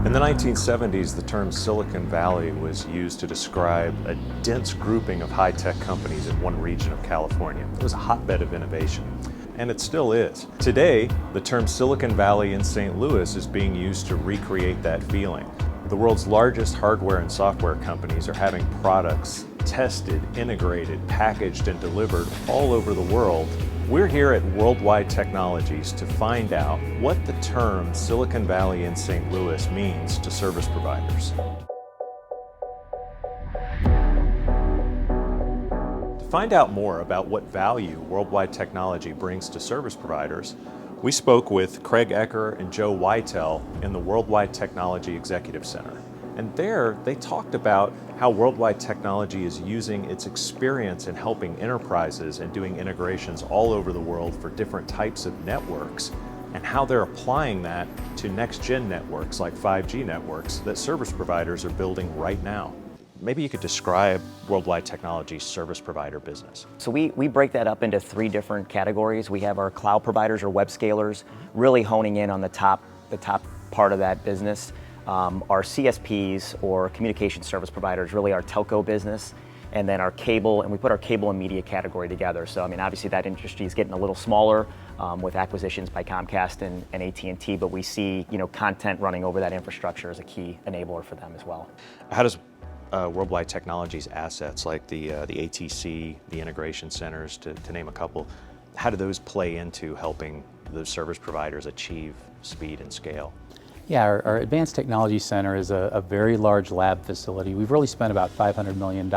In the 1970s, the term Silicon Valley was used to describe a dense grouping of high-tech companies in one region of California. It was a hotbed of innovation, and it still is. Today, the term Silicon Valley in St. Louis is being used to recreate that feeling. The world's largest hardware and software companies are having products tested, integrated, packaged, and delivered all over the world. We're here at Worldwide Technologies to find out what the term Silicon Valley in St. Louis means to service providers. To find out more about what value Worldwide Technology brings to service providers, we spoke with Craig Ecker and Joe Whitell in the Worldwide Technology Executive Center. And there, they talked about how Worldwide Technology is using its experience in helping enterprises and doing integrations all over the world for different types of networks, and how they're applying that to next-gen networks like 5G networks that service providers are building right now. Maybe you could describe Worldwide Technology's service provider business. So we break that up into three different categories. We have our cloud providers or web scalers, really honing in on the top part of that business. Our CSPs or communication service providers, really our telco business, and then our cable, and we put our cable and media category together. So I mean, obviously that industry is getting a little smaller with acquisitions by Comcast and AT&T, but we see content running over that infrastructure as a key enabler for them as well. How does Worldwide Technology's assets like the ATC, the integration centers, to name a couple, how do those play into helping the service providers achieve speed and scale? Yeah, our Advanced Technology Center is a very large lab facility. We've really spent about $500 million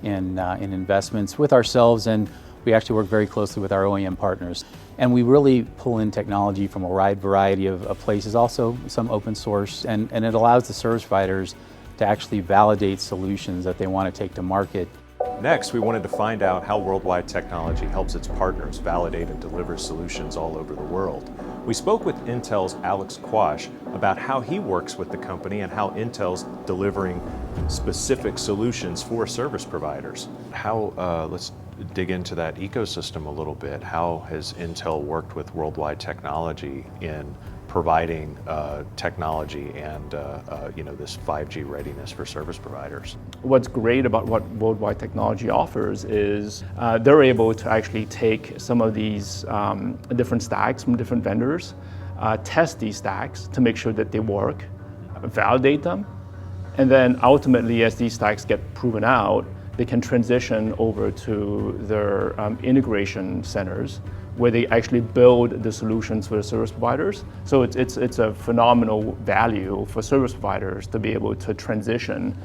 in investments with ourselves, and we actually work very closely with our OEM partners. And we really pull in technology from a wide variety of places, also some open source, and it allows the service providers to actually validate solutions that they want to take to market. Next, we wanted to find out how Worldwide Technology helps its partners validate and deliver solutions all over the world. We spoke with Intel's Alex Quash about how he works with the company and how Intel's delivering specific solutions for service providers. Let's dig into that ecosystem a little bit. How has Intel worked with Worldwide Technology in providing technology and this 5G readiness for service providers? What's great about what Worldwide Technology offers is they're able to actually take some of these different stacks from different vendors, test these stacks to make sure that they work, validate them, and then ultimately as these stacks get proven out, they can transition over to their integration centers where they actually build the solutions for the service providers. So it's a phenomenal value for service providers to be able to transition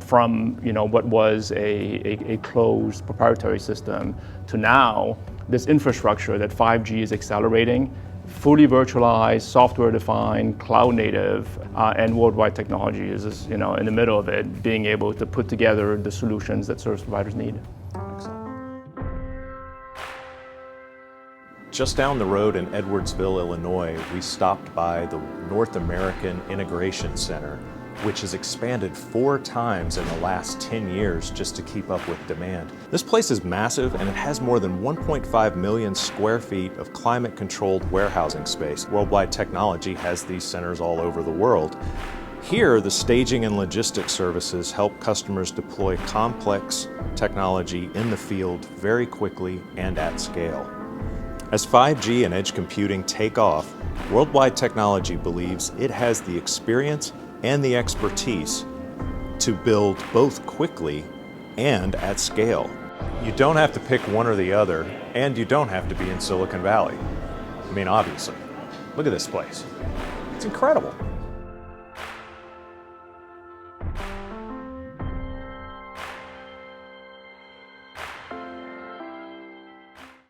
from what was a closed proprietary system to now this infrastructure that 5G is accelerating, fully virtualized, software-defined, cloud-native, and Worldwide Technology is in the middle of it, being able to put together the solutions that service providers need. Just down the road in Edwardsville, Illinois, we stopped by the North American Integration Center, which has expanded 4 times in the last 10 years just to keep up with demand. This place is massive, and it has more than 1.5 million square feet of climate-controlled warehousing space. Worldwide Technology has these centers all over the world. Here, the staging and logistics services help customers deploy complex technology in the field very quickly and at scale. As 5G and edge computing take off, Worldwide Technology believes it has the experience and the expertise to build both quickly and at scale. You don't have to pick one or the other, and you don't have to be in Silicon Valley. I mean, obviously. Look at this place. It's incredible.